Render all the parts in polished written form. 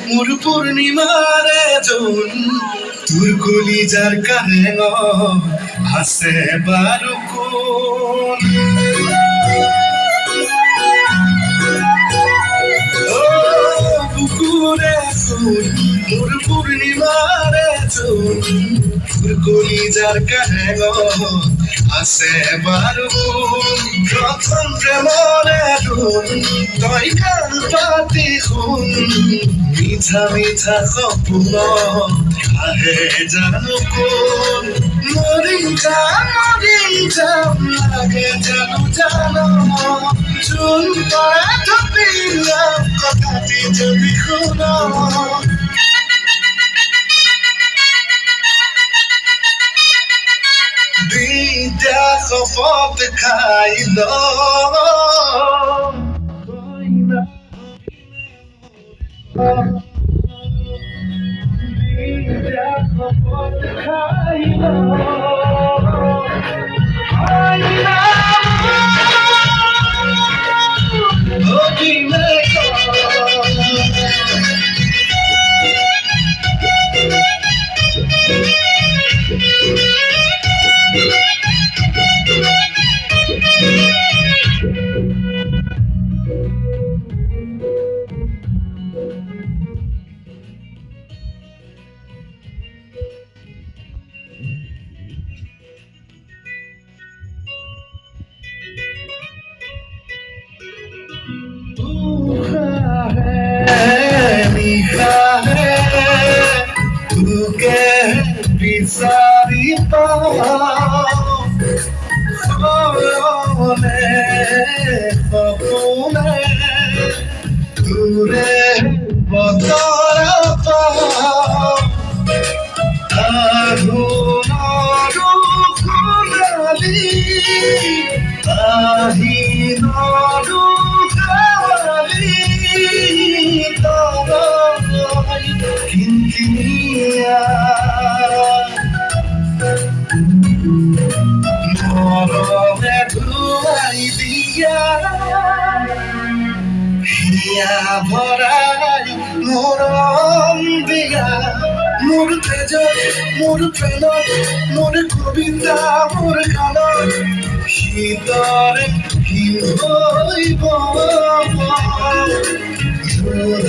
মোর পূর্ণিমারে zone তোর কলিজার কারেঙ আছে বারুকুন বুকুরে সুন মোর পূর্ণিমারে জোন তোর কলিজার কারেঙ আছে বারুকুন প্রথম প্রেমরে ধুন তই কাল পাতি শুন মিঠা মিঠা সপন আহে জানো কোন মরিং যাম লাগে জানো জানো চুন পড়া থপিলাম কথাটি যদি শুনো দুইটা শপত খাই ল দুইটা শপত খাই ল Pisari paone papone ture botara pa arunaru kunali ahinaru kali torai kinkinia মরমে ধুয়াই দিয়া হিয়া ভরাই মরম দিয়া মোর তেজ মোর প্রেম মোর গোবিন্দা মোর গান শীতরে হিম হইব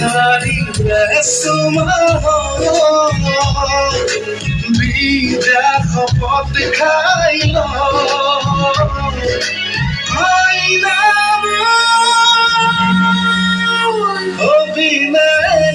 ধরি সুমা দুইটা শপত খাই ল অভিনয়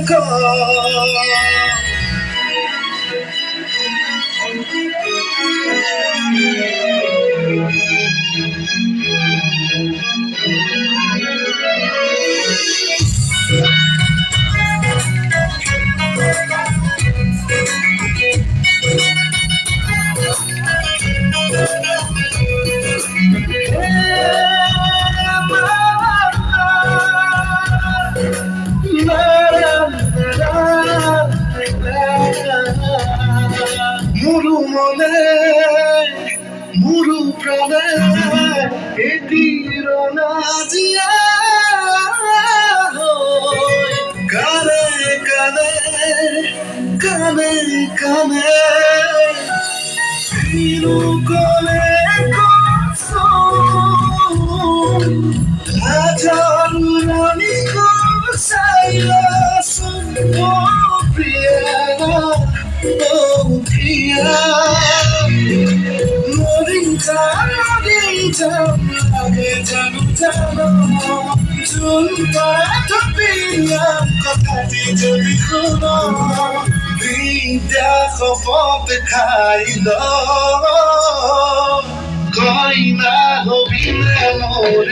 মুরু মনে মুরু প্রাণে এটির নাজিয়া কানে কানে কানে কানে ফিরু কলে হাজারু রানী কোসাইলা সুন্দর প্রিয়া মরিং যাম লাগে জানো জানো চুন পড়া থপিলাম কথাটি যদি শুনো দুইটা শপত খাই ল কইনা হবি না মোর